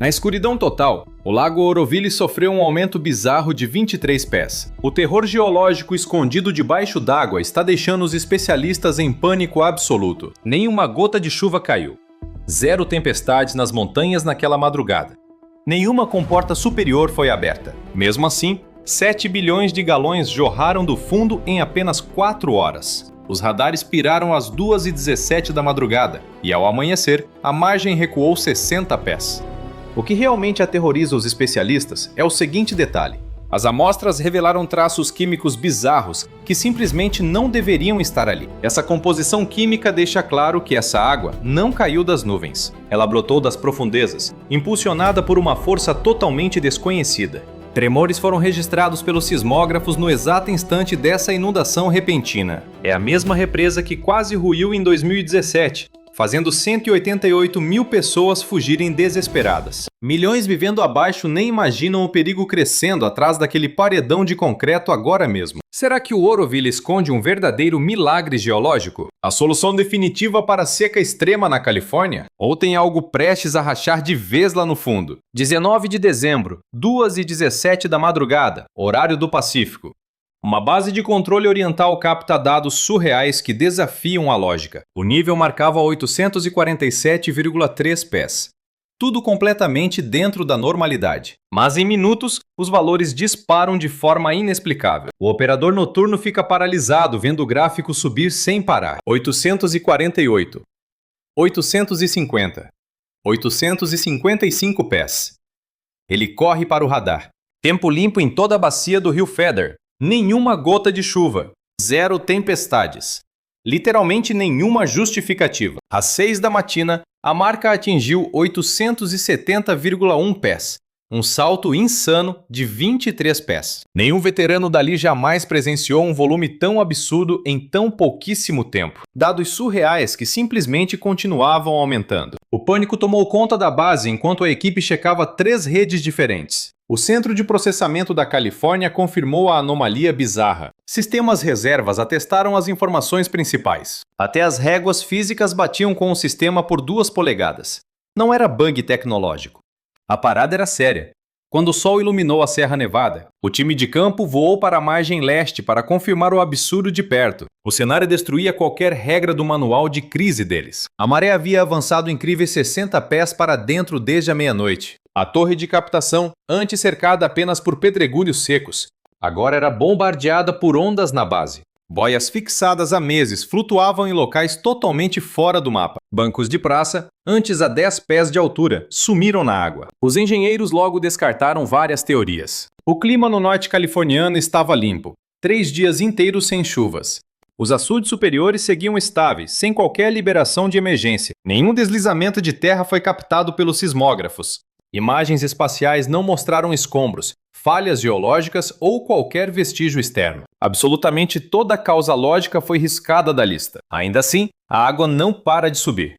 Na escuridão total, o Lago Oroville sofreu um aumento bizarro de 23 pés. O terror geológico escondido debaixo d'água está deixando os especialistas em pânico absoluto. Nenhuma gota de chuva caiu. Zero tempestades nas montanhas naquela madrugada. Nenhuma comporta superior foi aberta. Mesmo assim, 7 bilhões de galões jorraram do fundo em apenas 4 horas. Os radares piraram às 2h17 da madrugada e, ao amanhecer, a margem recuou 60 pés. O que realmente aterroriza os especialistas é o seguinte detalhe. As amostras revelaram traços químicos bizarros que simplesmente não deveriam estar ali. Essa composição química deixa claro que essa água não caiu das nuvens. Ela brotou das profundezas, impulsionada por uma força totalmente desconhecida. Tremores foram registrados pelos sismógrafos no exato instante dessa inundação repentina. É a mesma represa que quase ruiu em 2017. Fazendo 188 mil pessoas fugirem desesperadas. Milhões vivendo abaixo nem imaginam o perigo crescendo atrás daquele paredão de concreto agora mesmo. Será que o Oroville esconde um verdadeiro milagre geológico? A solução definitiva para a seca extrema na Califórnia? Ou tem algo prestes a rachar de vez lá no fundo? 19 de dezembro, 2h17 da madrugada, horário do Pacífico. Uma base de controle oriental capta dados surreais que desafiam a lógica. O nível marcava 847,3 pés. Tudo completamente dentro da normalidade. Mas em minutos, os valores disparam de forma inexplicável. O operador noturno fica paralisado vendo o gráfico subir sem parar. 848. 850. 855 pés. Ele corre para o radar. Tempo limpo em toda a bacia do rio Feather. Nenhuma gota de chuva. Zero tempestades. Literalmente nenhuma justificativa. Às 6 da matina, a marca atingiu 870,1 pés. Um salto insano de 23 pés. Nenhum veterano dali jamais presenciou um volume tão absurdo em tão pouquíssimo tempo. Dados surreais que simplesmente continuavam aumentando. O pânico tomou conta da base enquanto a equipe checava 3 redes diferentes. O Centro de Processamento da Califórnia confirmou a anomalia bizarra. Sistemas reservas atestaram as informações principais. Até as réguas físicas batiam com o sistema por 2 polegadas. Não era bug tecnológico. A parada era séria. Quando o sol iluminou a Serra Nevada, o time de campo voou para a margem leste para confirmar o absurdo de perto. O cenário destruía qualquer regra do manual de crise deles. A maré havia avançado incríveis 60 pés para dentro desde a meia-noite. A torre de captação, antes cercada apenas por pedregulhos secos, agora era bombardeada por ondas na base. Boias fixadas há meses flutuavam em locais totalmente fora do mapa. Bancos de praça, antes a 10 pés de altura, sumiram na água. Os engenheiros logo descartaram várias teorias. O clima no norte californiano estava limpo. 3 dias inteiros sem chuvas. Os açudes superiores seguiam estáveis, sem qualquer liberação de emergência. Nenhum deslizamento de terra foi captado pelos sismógrafos. Imagens espaciais não mostraram escombros, falhas geológicas ou qualquer vestígio externo. Absolutamente toda a causa lógica foi riscada da lista. Ainda assim, a água não para de subir.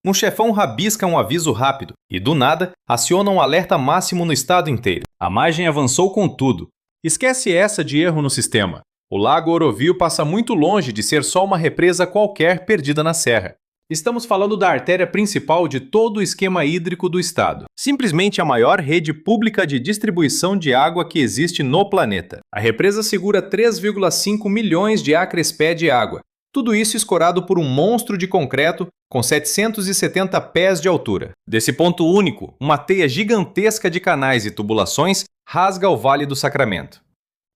Um chefão rabisca um aviso rápido e, do nada, aciona um alerta máximo no estado inteiro. A margem avançou com tudo. Esquece essa de erro no sistema. O Lago Oroville passa muito longe de ser só uma represa qualquer perdida na serra. Estamos falando da artéria principal de todo o esquema hídrico do estado. Simplesmente a maior rede pública de distribuição de água que existe no planeta. A represa segura 3,5 milhões de acres-pé de água. Tudo isso escorado por um monstro de concreto com 770 pés de altura. Desse ponto único, uma teia gigantesca de canais e tubulações rasga o Vale do Sacramento.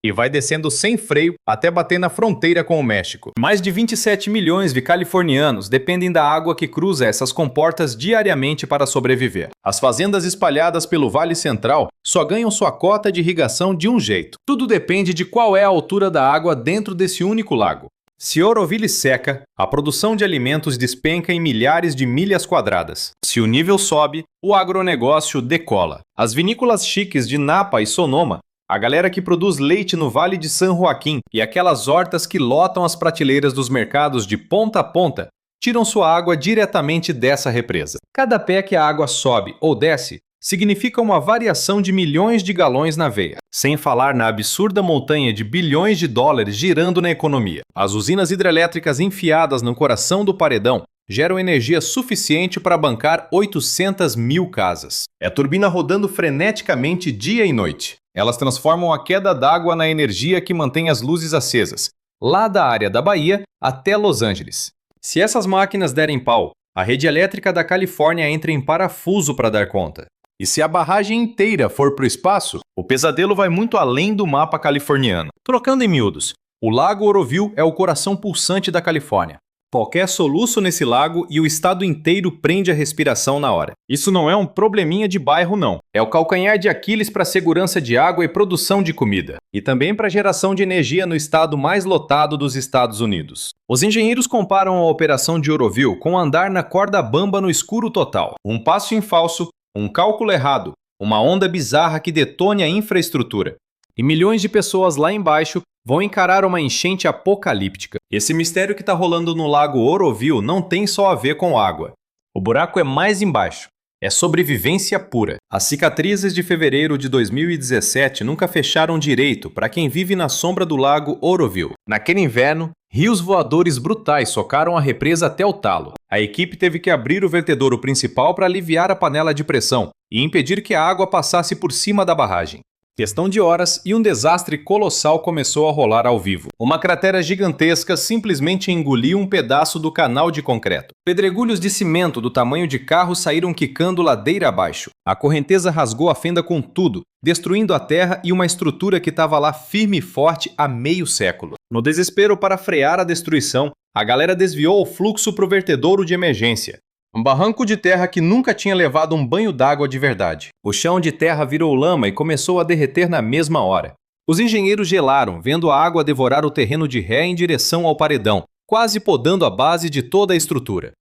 E vai descendo sem freio até bater na fronteira com o México. Mais de 27 milhões de californianos dependem da água que cruza essas comportas diariamente para sobreviver. As fazendas espalhadas pelo Vale Central só ganham sua cota de irrigação de um jeito. Tudo depende de qual é a altura da água dentro desse único lago. Se Oroville seca, a produção de alimentos despenca em milhares de milhas quadradas. Se o nível sobe, o agronegócio decola. As vinícolas chiques de Napa e Sonoma, a galera que produz leite no Vale de San Joaquim e aquelas hortas que lotam as prateleiras dos mercados de ponta a ponta, tiram sua água diretamente dessa represa. Cada pé que a água sobe ou desce significa uma variação de milhões de galões na veia, sem falar na absurda montanha de bilhões de dólares girando na economia. As usinas hidrelétricas enfiadas no coração do paredão geram energia suficiente para bancar 800 mil casas. É turbina rodando freneticamente dia e noite. Elas transformam a queda d'água na energia que mantém as luzes acesas, lá da área da Bahia até Los Angeles. Se essas máquinas derem pau, a rede elétrica da Califórnia entra em parafuso para dar conta. E se a barragem inteira for para o espaço, o pesadelo vai muito além do mapa californiano. Trocando em miúdos, o Lago Oroville é o coração pulsante da Califórnia. Qualquer soluço nesse lago e o estado inteiro prende a respiração na hora. Isso não é um probleminha de bairro, não. É o calcanhar de Aquiles para a segurança de água e produção de comida. E também para a geração de energia no estado mais lotado dos Estados Unidos. Os engenheiros comparam a operação de Oroville com andar na corda bamba no escuro total. Um passo em falso, um cálculo errado, uma onda bizarra que detone a infraestrutura. E milhões de pessoas lá embaixo vão encarar uma enchente apocalíptica. Esse mistério que está rolando no lago Oroville não tem só a ver com água. O buraco é mais embaixo. É sobrevivência pura. As cicatrizes de fevereiro de 2017 nunca fecharam direito para quem vive na sombra do lago Oroville. Naquele inverno, rios voadores brutais socaram a represa até o talo. A equipe teve que abrir o vertedouro principal para aliviar a panela de pressão e impedir que a água passasse por cima da barragem. Questão de horas e um desastre colossal começou a rolar ao vivo. Uma cratera gigantesca simplesmente engoliu um pedaço do canal de concreto. Pedregulhos de cimento do tamanho de carros saíram quicando ladeira abaixo. A correnteza rasgou a fenda com tudo, destruindo a terra e uma estrutura que estava lá firme e forte há meio século. No desespero para frear a destruição, a galera desviou o fluxo para o vertedouro de emergência. Um barranco de terra que nunca tinha levado um banho d'água de verdade. O chão de terra virou lama e começou a derreter na mesma hora. Os engenheiros gelaram, vendo a água devorar o terreno de ré em direção ao paredão, quase podando a base de toda a estrutura.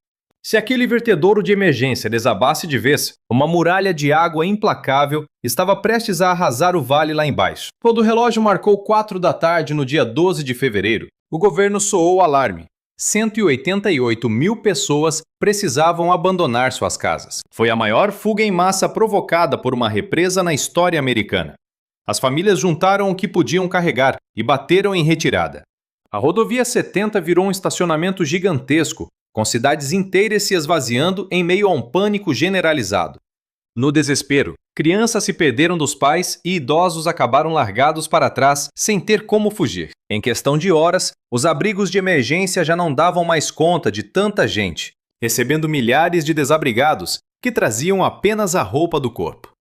Se aquele vertedouro de emergência desabasse de vez, uma muralha de água implacável estava prestes a arrasar o vale lá embaixo. Quando o relógio marcou 4 da tarde no dia 12 de fevereiro, o governo soou o alarme. 188 mil pessoas precisavam abandonar suas casas. Foi a maior fuga em massa provocada por uma represa na história americana. As famílias juntaram o que podiam carregar e bateram em retirada. A rodovia 70 virou um estacionamento gigantesco, com cidades inteiras se esvaziando em meio a um pânico generalizado. No desespero, crianças se perderam dos pais e idosos acabaram largados para trás sem ter como fugir. Em questão de horas, os abrigos de emergência já não davam mais conta de tanta gente, recebendo milhares de desabrigados que traziam apenas a roupa do corpo.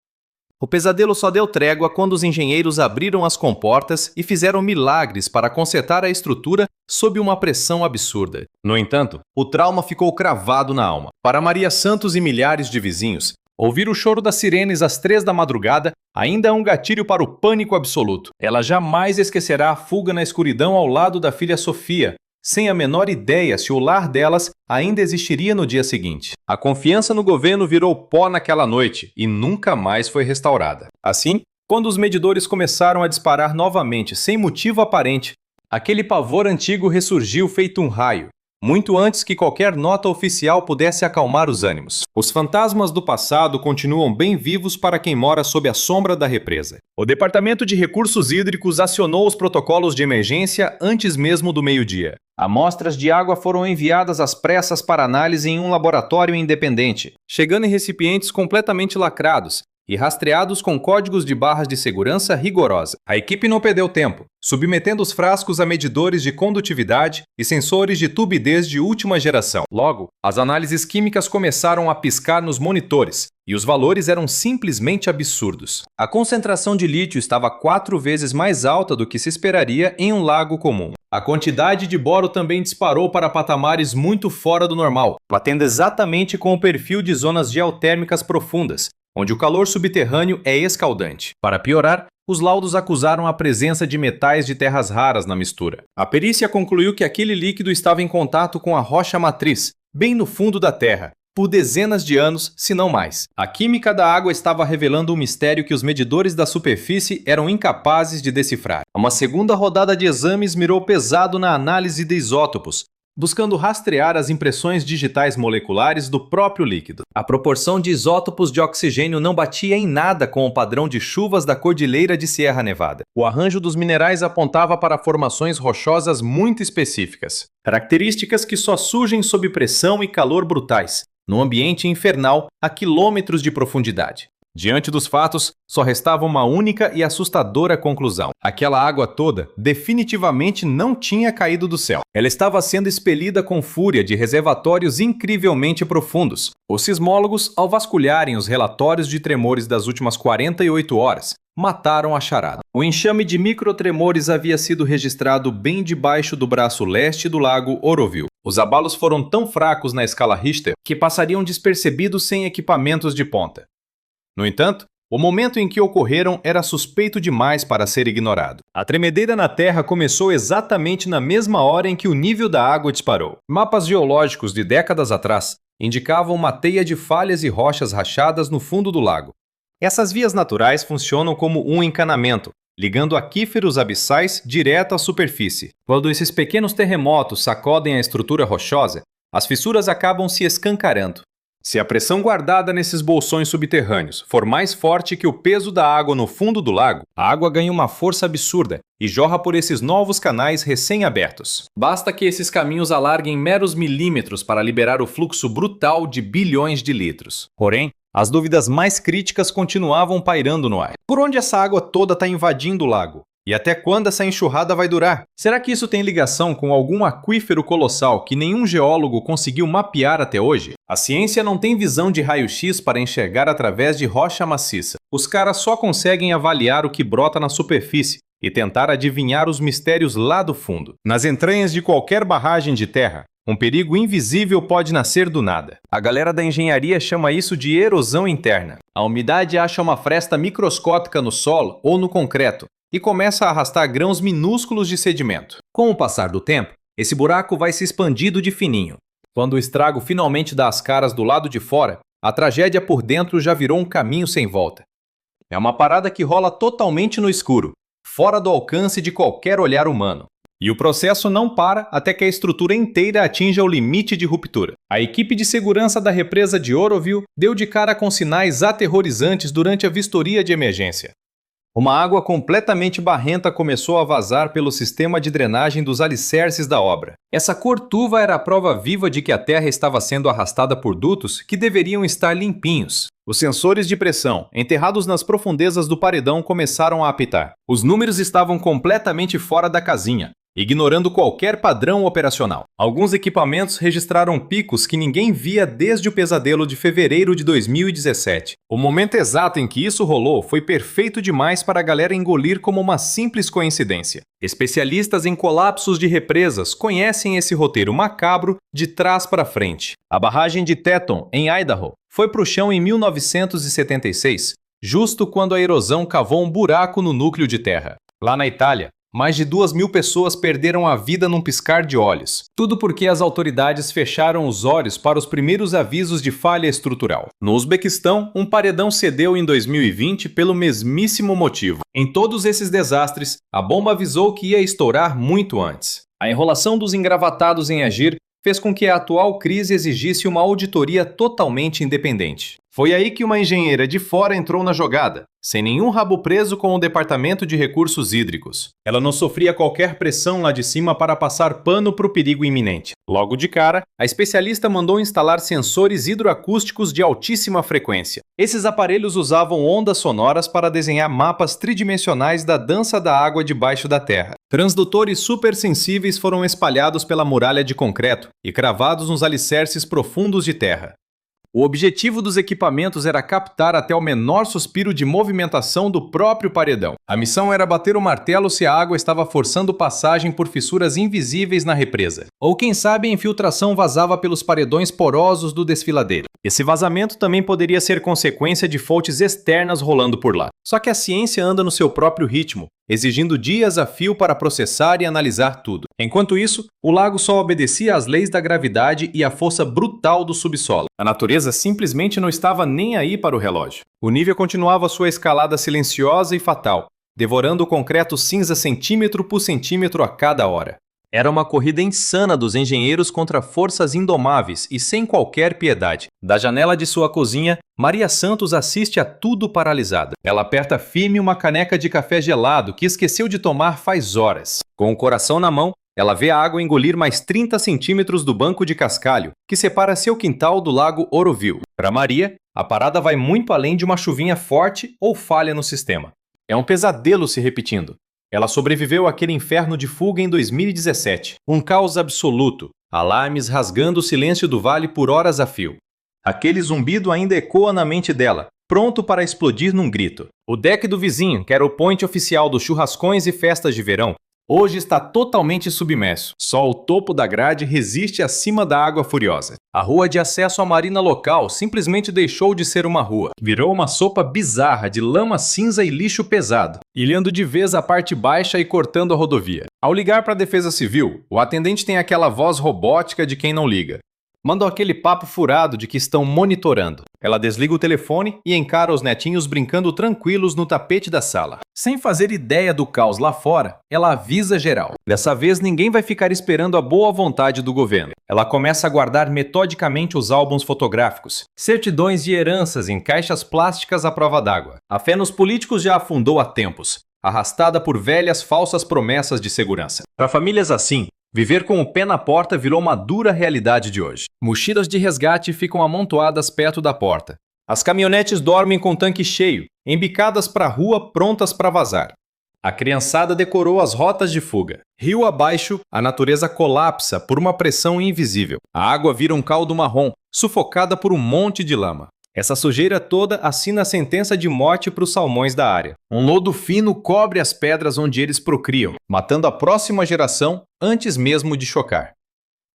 O pesadelo só deu trégua quando os engenheiros abriram as comportas e fizeram milagres para consertar a estrutura sob uma pressão absurda. No entanto, o trauma ficou cravado na alma. Para Maria Santos e milhares de vizinhos, ouvir o choro das sirenes às 3 da madrugada ainda é um gatilho para o pânico absoluto. Ela jamais esquecerá a fuga na escuridão ao lado da filha Sofia, sem a menor ideia se o lar delas ainda existiria no dia seguinte. A confiança no governo virou pó naquela noite e nunca mais foi restaurada. Assim, quando os medidores começaram a disparar novamente sem motivo aparente, aquele pavor antigo ressurgiu feito um raio, muito antes que qualquer nota oficial pudesse acalmar os ânimos. Os fantasmas do passado continuam bem vivos para quem mora sob a sombra da represa. O Departamento de Recursos Hídricos acionou os protocolos de emergência antes mesmo do meio-dia. Amostras de água foram enviadas às pressas para análise em um laboratório independente, chegando em recipientes completamente lacrados e rastreados com códigos de barras de segurança rigorosa. A equipe não perdeu tempo, submetendo os frascos a medidores de condutividade e sensores de turbidez de última geração. Logo, as análises químicas começaram a piscar nos monitores, e os valores eram simplesmente absurdos. A concentração de lítio estava 4 vezes mais alta do que se esperaria em um lago comum. A quantidade de boro também disparou para patamares muito fora do normal, batendo exatamente com o perfil de zonas geotérmicas profundas, onde o calor subterrâneo é escaldante. Para piorar, os laudos acusaram a presença de metais de terras raras na mistura. A perícia concluiu que aquele líquido estava em contato com a rocha matriz, bem no fundo da Terra, por dezenas de anos, se não mais. A química da água estava revelando um mistério que os medidores da superfície eram incapazes de decifrar. Uma segunda rodada de exames mirou pesado na análise de isótopos, buscando rastrear as impressões digitais moleculares do próprio líquido. A proporção de isótopos de oxigênio não batia em nada com o padrão de chuvas da cordilheira de Sierra Nevada. O arranjo dos minerais apontava para formações rochosas muito específicas, características que só surgem sob pressão e calor brutais, num ambiente infernal a quilômetros de profundidade. Diante dos fatos, só restava uma única e assustadora conclusão. Aquela água toda definitivamente não tinha caído do céu. Ela estava sendo expelida com fúria de reservatórios incrivelmente profundos. Os sismólogos, ao vasculharem os relatórios de tremores das últimas 48 horas, mataram a charada. O enxame de microtremores havia sido registrado bem debaixo do braço leste do lago Oroville. Os abalos foram tão fracos na escala Richter que passariam despercebidos sem equipamentos de ponta. No entanto, o momento em que ocorreram era suspeito demais para ser ignorado. A tremedeira na Terra começou exatamente na mesma hora em que o nível da água disparou. Mapas geológicos de décadas atrás indicavam uma teia de falhas e rochas rachadas no fundo do lago. Essas vias naturais funcionam como um encanamento, ligando aquíferos abissais direto à superfície. Quando esses pequenos terremotos sacodem a estrutura rochosa, as fissuras acabam se escancarando. Se a pressão guardada nesses bolsões subterrâneos for mais forte que o peso da água no fundo do lago, a água ganha uma força absurda e jorra por esses novos canais recém-abertos. Basta que esses caminhos alarguem meros milímetros para liberar o fluxo brutal de bilhões de litros. Porém, as dúvidas mais críticas continuavam pairando no ar. Por onde essa água toda está invadindo o lago? E até quando essa enxurrada vai durar? Será que isso tem ligação com algum aquífero colossal que nenhum geólogo conseguiu mapear até hoje? A ciência não tem visão de raio-x para enxergar através de rocha maciça. Os caras só conseguem avaliar o que brota na superfície e tentar adivinhar os mistérios lá do fundo. Nas entranhas de qualquer barragem de terra, um perigo invisível pode nascer do nada. A galera da engenharia chama isso de erosão interna. A umidade acha uma fresta microscópica no solo ou no concreto e começa a arrastar grãos minúsculos de sedimento. Com o passar do tempo, esse buraco vai se expandindo de fininho. Quando o estrago finalmente dá as caras do lado de fora, a tragédia por dentro já virou um caminho sem volta. É uma parada que rola totalmente no escuro, fora do alcance de qualquer olhar humano. E o processo não para até que a estrutura inteira atinja o limite de ruptura. A equipe de segurança da represa de Oroville deu de cara com sinais aterrorizantes durante a vistoria de emergência. Uma água completamente barrenta começou a vazar pelo sistema de drenagem dos alicerces da obra. Essa cor turva era a prova viva de que a terra estava sendo arrastada por dutos que deveriam estar limpinhos. Os sensores de pressão, enterrados nas profundezas do paredão, começaram a apitar. Os números estavam completamente fora da casinha, ignorando qualquer padrão operacional. Alguns equipamentos registraram picos que ninguém via desde o pesadelo de fevereiro de 2017. O momento exato em que isso rolou foi perfeito demais para a galera engolir como uma simples coincidência. Especialistas em colapsos de represas conhecem esse roteiro macabro de trás para frente. A barragem de Teton, em Idaho, foi para o chão em 1976, justo quando a erosão cavou um buraco no núcleo de terra. Lá na Itália, mais de 2.000 pessoas perderam a vida num piscar de olhos. Tudo porque as autoridades fecharam os olhos para os primeiros avisos de falha estrutural. No Uzbequistão, um paredão cedeu em 2020 pelo mesmíssimo motivo. Em todos esses desastres, a bomba avisou que ia estourar muito antes. A enrolação dos engravatados em agir fez com que a atual crise exigisse uma auditoria totalmente independente. Foi aí que uma engenheira de fora entrou na jogada, sem nenhum rabo preso com o Departamento de Recursos Hídricos. Ela não sofria qualquer pressão lá de cima para passar pano para o perigo iminente. Logo de cara, a especialista mandou instalar sensores hidroacústicos de altíssima frequência. Esses aparelhos usavam ondas sonoras para desenhar mapas tridimensionais da dança da água debaixo da terra. Transdutores supersensíveis foram espalhados pela muralha de concreto e cravados nos alicerces profundos de terra. O objetivo dos equipamentos era captar até o menor suspiro de movimentação do próprio paredão. A missão era bater o martelo se a água estava forçando passagem por fissuras invisíveis na represa. Ou quem sabe a infiltração vazava pelos paredões porosos do desfiladeiro. Esse vazamento também poderia ser consequência de fontes externas rolando por lá. Só que a ciência anda no seu próprio ritmo, exigindo dias a fio para processar e analisar tudo. Enquanto isso, o lago só obedecia às leis da gravidade e à força brutal do subsolo. A natureza simplesmente não estava nem aí para o relógio. O nível continuava sua escalada silenciosa e fatal, devorando o concreto cinza centímetro por centímetro a cada hora. Era uma corrida insana dos engenheiros contra forças indomáveis e sem qualquer piedade. Da janela de sua cozinha, Maria Santos assiste a tudo paralisada. Ela aperta firme uma caneca de café gelado que esqueceu de tomar faz horas. Com o coração na mão, ela vê a água engolir mais 30 centímetros do banco de cascalho que separa seu quintal do lago Oroville. Para Maria, a parada vai muito além de uma chuvinha forte ou falha no sistema. É um pesadelo se repetindo. Ela sobreviveu àquele inferno de fuga em 2017. Um caos absoluto. Alarmes rasgando o silêncio do vale por horas a fio. Aquele zumbido ainda ecoa na mente dela, pronto para explodir num grito. O deck do vizinho, que era o point oficial dos churrascões e festas de verão, hoje está totalmente submerso. Só o topo da grade resiste acima da água furiosa. A rua de acesso à marina local simplesmente deixou de ser uma rua. Virou uma sopa bizarra de lama cinza e lixo pesado, ilhando de vez a parte baixa e cortando a rodovia. Ao ligar para a Defesa Civil, o atendente tem aquela voz robótica de quem não liga. Mandam aquele papo furado de que estão monitorando. Ela desliga o telefone e encara os netinhos brincando tranquilos no tapete da sala. Sem fazer ideia do caos lá fora, ela avisa geral. Dessa vez ninguém vai ficar esperando a boa vontade do governo. Ela começa a guardar metodicamente os álbuns fotográficos, certidões de heranças em caixas plásticas à prova d'água. A fé nos políticos já afundou há tempos, arrastada por velhas falsas promessas de segurança. Para famílias assim, viver com o pé na porta virou uma dura realidade de hoje. Mochilas de resgate ficam amontoadas perto da porta. As caminhonetes dormem com o tanque cheio, embicadas para a rua prontas para vazar. A criançada decorou as rotas de fuga. Rio abaixo, a natureza colapsa por uma pressão invisível. A água vira um caldo marrom, sufocada por um monte de lama. Essa sujeira toda assina a sentença de morte para os salmões da área. Um lodo fino cobre as pedras onde eles procriam, matando a próxima geração antes mesmo de chocar.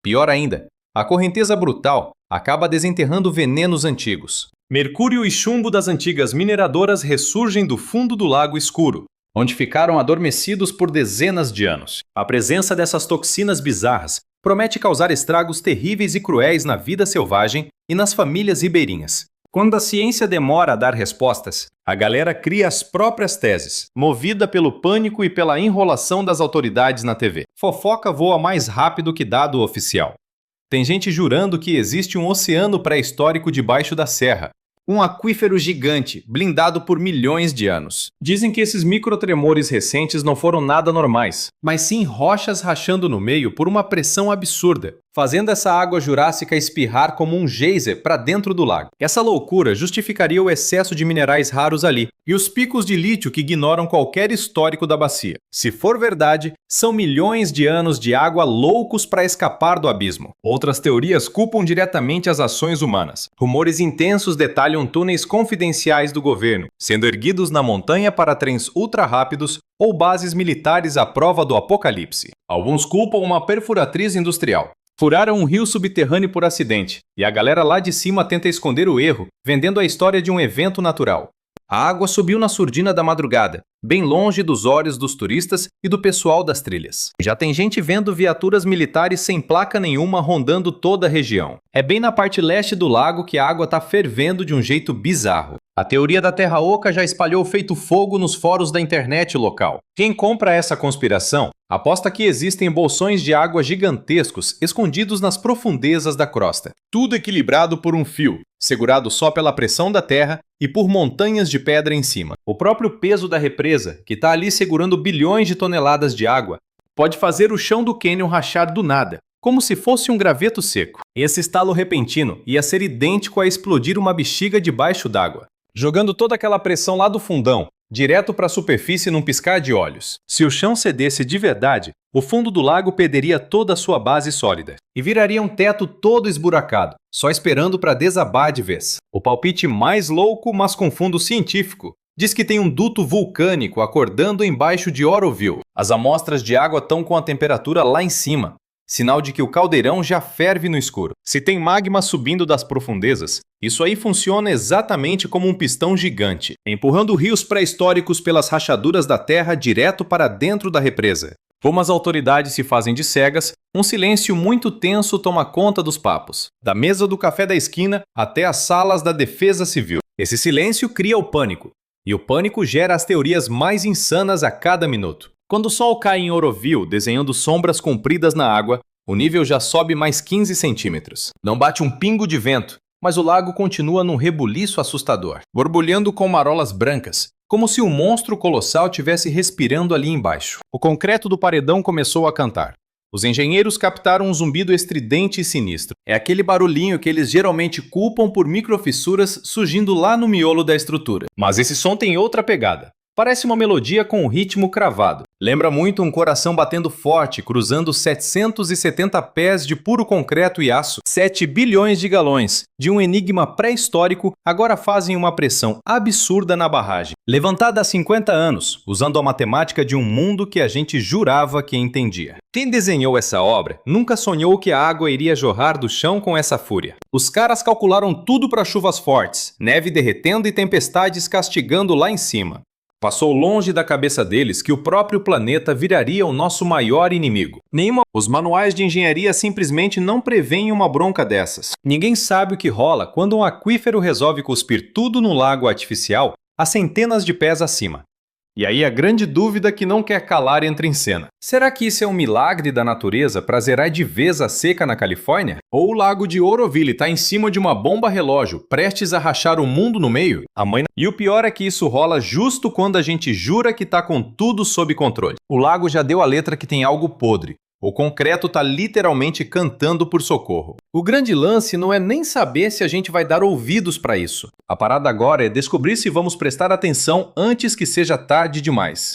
Pior ainda, a correnteza brutal acaba desenterrando venenos antigos. Mercúrio e chumbo das antigas mineradoras ressurgem do fundo do lago escuro, onde ficaram adormecidos por dezenas de anos. A presença dessas toxinas bizarras promete causar estragos terríveis e cruéis na vida selvagem e nas famílias ribeirinhas. Quando a ciência demora a dar respostas, a galera cria as próprias teses, movida pelo pânico e pela enrolação das autoridades na TV. Fofoca voa mais rápido que dado oficial. Tem gente jurando que existe um oceano pré-histórico debaixo da serra, um aquífero gigante, blindado por milhões de anos. Dizem que esses microtremores recentes não foram nada normais, mas sim rochas rachando no meio por uma pressão absurda, fazendo essa água jurássica espirrar como um geyser para dentro do lago. Essa loucura justificaria o excesso de minerais raros ali e os picos de lítio que ignoram qualquer histórico da bacia. Se for verdade, são milhões de anos de água loucos para escapar do abismo. Outras teorias culpam diretamente as ações humanas. Rumores intensos detalham túneis confidenciais do governo, sendo erguidos na montanha para trens ultra-rápidos ou bases militares à prova do apocalipse. Alguns culpam uma perfuratriz industrial. Furaram um rio subterrâneo por acidente, e a galera lá de cima tenta esconder o erro, vendendo a história de um evento natural. A água subiu na surdina da madrugada, bem longe dos olhos dos turistas e do pessoal das trilhas. Já tem gente vendo viaturas militares sem placa nenhuma rondando toda a região. É bem na parte leste do lago que a água está fervendo de um jeito bizarro. A teoria da Terra Oca já espalhou feito fogo nos fóruns da internet local. Quem compra essa conspiração aposta que existem bolsões de água gigantescos escondidos nas profundezas da crosta. Tudo equilibrado por um fio, segurado só pela pressão da terra e por montanhas de pedra em cima. O próprio peso da represa, que está ali segurando bilhões de toneladas de água, pode fazer o chão do cânion rachar do nada, como se fosse um graveto seco. Esse estalo repentino ia ser idêntico a explodir uma bexiga debaixo d'água, jogando toda aquela pressão lá do fundão, direto para a superfície num piscar de olhos. Se o chão cedesse de verdade, o fundo do lago perderia toda a sua base sólida e viraria um teto todo esburacado, só esperando para desabar de vez. O palpite mais louco, mas com fundo científico, diz que tem um duto vulcânico acordando embaixo de Oroville. As amostras de água estão com a temperatura lá em cima, sinal de que o caldeirão já ferve no escuro. Se tem magma subindo das profundezas, isso aí funciona exatamente como um pistão gigante, empurrando rios pré-históricos pelas rachaduras da terra direto para dentro da represa. Como as autoridades se fazem de cegas, um silêncio muito tenso toma conta dos papos, da mesa do café da esquina até as salas da Defesa Civil. Esse silêncio cria o pânico, e o pânico gera as teorias mais insanas a cada minuto. Quando o sol cai em Oroville, desenhando sombras compridas na água, o nível já sobe mais 15 centímetros. Não bate um pingo de vento, mas o lago continua num rebuliço assustador, borbulhando com marolas brancas, como se um monstro colossal tivesse respirando ali embaixo. O concreto do paredão começou a cantar. Os engenheiros captaram um zumbido estridente e sinistro. É aquele barulhinho que eles geralmente culpam por microfissuras surgindo lá no miolo da estrutura. Mas esse som tem outra pegada. Parece uma melodia com um ritmo cravado. Lembra muito um coração batendo forte, cruzando 770 pés de puro concreto e aço. 7 bilhões de galões de um enigma pré-histórico agora fazem uma pressão absurda na barragem. Levantada há 50 anos, usando a matemática de um mundo que a gente jurava que entendia. Quem desenhou essa obra nunca sonhou que a água iria jorrar do chão com essa fúria. Os caras calcularam tudo para chuvas fortes, neve derretendo e tempestades castigando lá em cima. Passou longe da cabeça deles que o próprio planeta viraria o nosso maior inimigo. Os manuais de engenharia simplesmente não prevêem uma bronca dessas. Ninguém sabe o que rola quando um aquífero resolve cuspir tudo no lago artificial a centenas de pés acima. E aí a grande dúvida que não quer calar entra em cena. Será que isso é um milagre da natureza para zerar de vez a seca na Califórnia? Ou o lago de Oroville está em cima de uma bomba relógio, prestes a rachar o mundo no meio? E o pior é que isso rola justo quando a gente jura que está com tudo sob controle. O lago já deu a letra que tem algo podre. O concreto está literalmente cantando por socorro. O grande lance não é nem saber se a gente vai dar ouvidos para isso. A parada agora é descobrir se vamos prestar atenção antes que seja tarde demais.